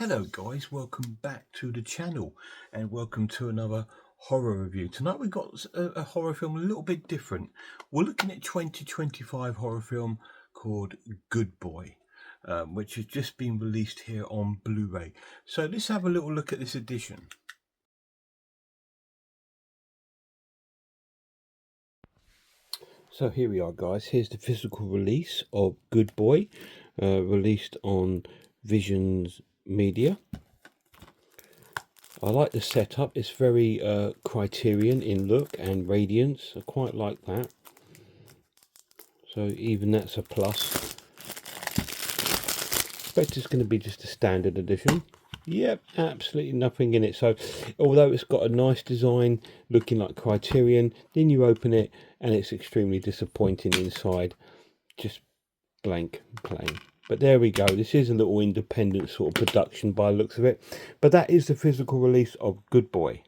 Hello guys, welcome back to the channel and welcome to another horror review. Tonight we've got a horror film a little bit different. We're looking at 2025 horror film called Good Boy, which has just been released here on Blu-ray. So let's have a little look at this edition. So here we are guys, here's the physical release of Good Boy, released on Visions Media. I like the setup, it's very Criterion in look and radiance, I quite like that. So even that's a plus. I expect it's going to be just a standard edition. Yep, absolutely nothing in it. So although it's got a nice design looking like Criterion, then you open it and it's extremely disappointing inside. Just blank, plain. But there we go. This is a little independent sort of production by the looks of it. But that is the physical release of Good Boy.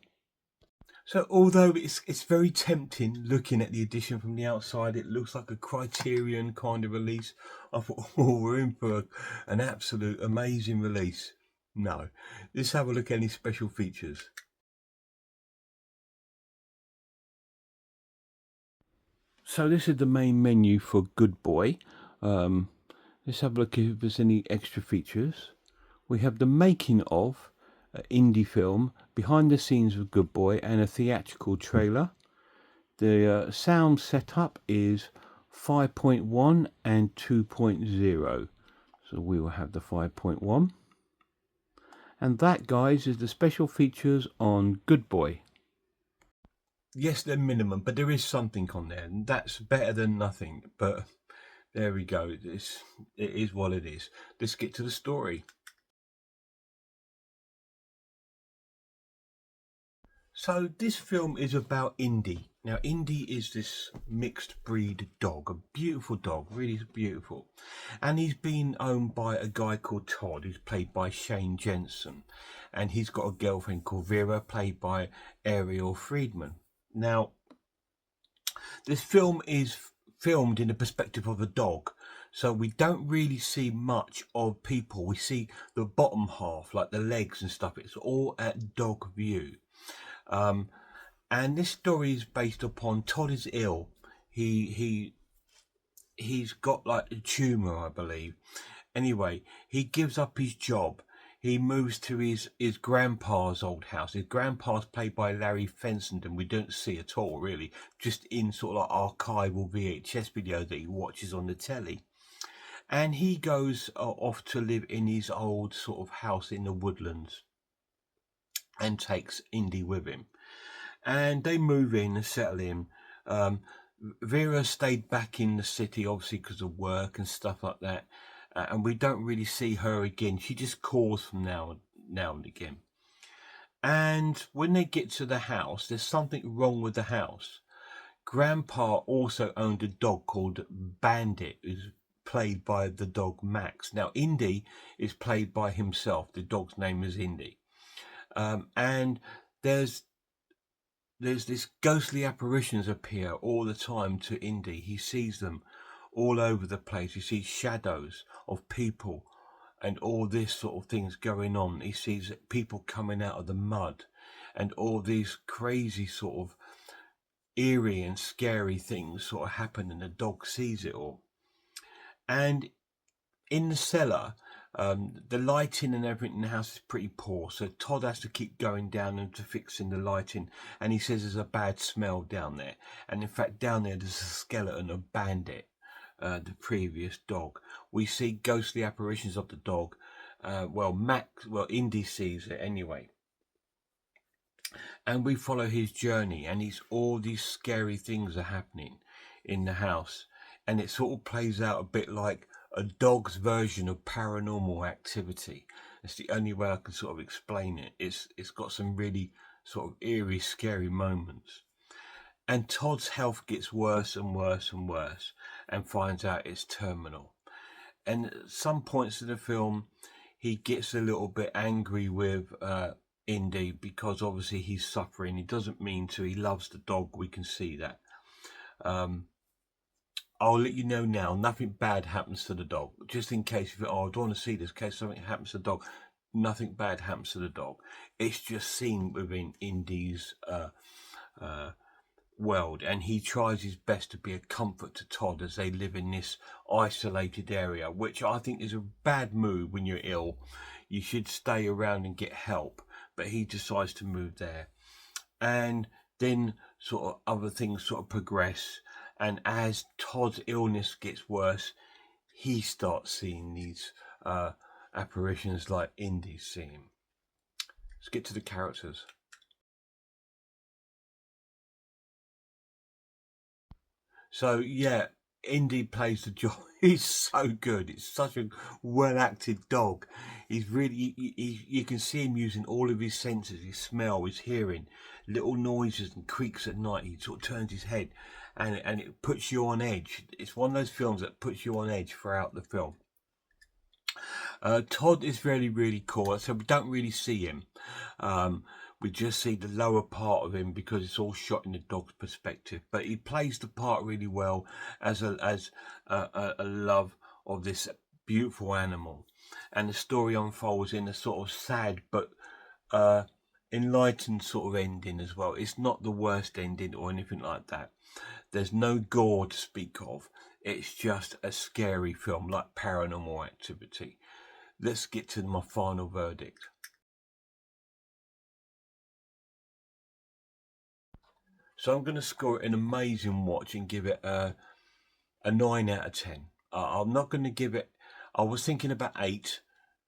So although it's very tempting looking at the edition from the outside, it looks like a Criterion kind of release. I thought, oh, we're in for an absolute amazing release. No, let's have a look at any special features. So this is the main menu for Good Boy. Let's have a look if there's any extra features. We have the making of indie film, behind the scenes of Good Boy, and a theatrical trailer. The sound setup is 5.1 and 2.0. So we will have the 5.1. And that, guys, is the special features on Good Boy. Yes, they're minimum, but there is something on there, and that's better than nothing. But there we go. It is what it is. Let's get to the story. So this film is about Indy. Now Indy is this mixed breed dog, a beautiful dog, really beautiful. And he's been owned by a guy called Todd, who's played by Shane Jensen. And he's got a girlfriend called Vera, played by Ariel Friedman. Now, this film is filmed in the perspective of a dog. So we don't really see much of people. We see the bottom half, like the legs and stuff. It's all at dog view. And this story is based upon Todd is ill. He's got like a tumor, I believe. Anyway, he gives up his job. He moves to his grandpa's old house. His grandpa's played by Larry Fessenden. We don't see at all, really, just in sort of like archival VHS video that he watches on the telly. And he goes off to live in his old sort of house in the woodlands and takes Indy with him. And they move in and settle in. Vera stayed back in the city, obviously, because of work and stuff like that. And we don't really see her again. She just calls from now and again. And when they get to the house, there's something wrong with the house. Grandpa also owned a dog called Bandit, who's played by the dog Max. Now, Indy is played by himself. The dog's name is Indy. And there's this ghostly apparitions appear all the time to Indy. He sees them all over the place. He sees shadows of people and all this sort of things going on. He sees people coming out of the mud and all these crazy sort of eerie and scary things sort of happen, and the dog sees it all. And in the cellar, the lighting and everything in the house is pretty poor, so Todd has to keep going down and to fixing the lighting, and he says there's a bad smell down there. And in fact, down there there's a skeleton of Bandit, the previous dog. We see ghostly apparitions of the dog. Indy sees it anyway, and we follow his journey, and all these scary things are happening in the house, and it sort of plays out a bit like a dog's version of Paranormal Activity. It's the only way I can sort of explain it. It's got some really sort of eerie, scary moments. And Todd's health gets worse and worse and worse, and finds out it's terminal. And at some points in the film, he gets a little bit angry with Indy, because obviously he's suffering. He doesn't mean to. He loves the dog. We can see that. I'll let you know now, nothing bad happens to the dog. Just in case, I don't want to see this, in case something happens to the dog. nothing bad happens to the dog. It's just seen within Indy's world, and he tries his best to be a comfort to Todd as they live in this isolated area, which I think is a bad move. When you're ill, you should stay around and get help, but he decides to move there. And then sort of other things sort of progress, and as Todd's illness gets worse, he starts seeing these apparitions like Indy's seeing. Let's get to the characters. So yeah, Indy plays the job. He's so good. It's such a well-acted dog. He's really, you can see him using all of his senses, his smell, his hearing, little noises and creaks at night. He sort of turns his head, and it puts you on edge. It's one of those films that puts you on edge throughout the film. Todd is really cool. So we don't really see him. We just see the lower part of him because it's all shot in the dog's perspective. But he plays the part really well as a love of this beautiful animal, and the story unfolds in a sort of sad but enlightened sort of ending as well. It's not the worst ending or anything like that. There's no gore to speak of. It's just a scary film like Paranormal Activity. Let's get to my final verdict. So I'm going to score it an amazing watch and give it a 9 out of 10. I'm not going to give it, I was thinking about 8,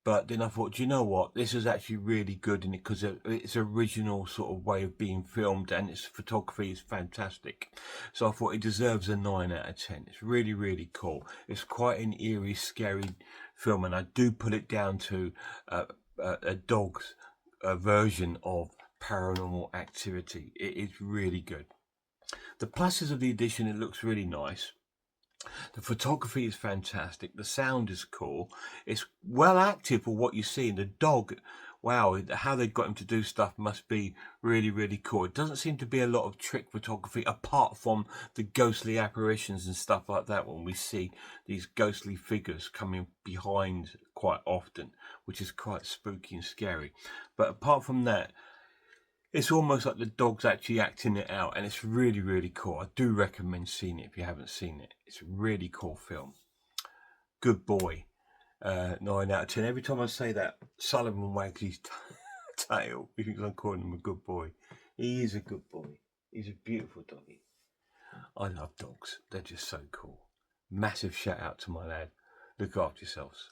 but then I thought, do you know what? This is actually really good in it because it's original sort of way of being filmed, and its photography is fantastic. So I thought it deserves a 9 out of 10. It's really cool. It's quite an eerie, scary film, and I do put it down to a dog's version of Paranormal Activity. It is really good. The pluses of the edition, it looks really nice. The photography is fantastic. The sound is cool. It's well acted for what you see. And the dog, wow, how they got him to do stuff must be really cool. It doesn't seem to be a lot of trick photography apart from the ghostly apparitions and stuff like that, when we see these ghostly figures coming behind quite often, which is quite spooky and scary. But apart from that, it's almost like the dog's actually acting it out, and it's really cool. I do recommend seeing it if you haven't seen it. It's a really cool film. Good boy. 9 out of 10. Every time I say that, Sullivan wags his tail because I'm calling him a good boy. He is a good boy. He's a beautiful doggy. I love dogs. They're just so cool. Massive shout out to my lad. Look after yourselves.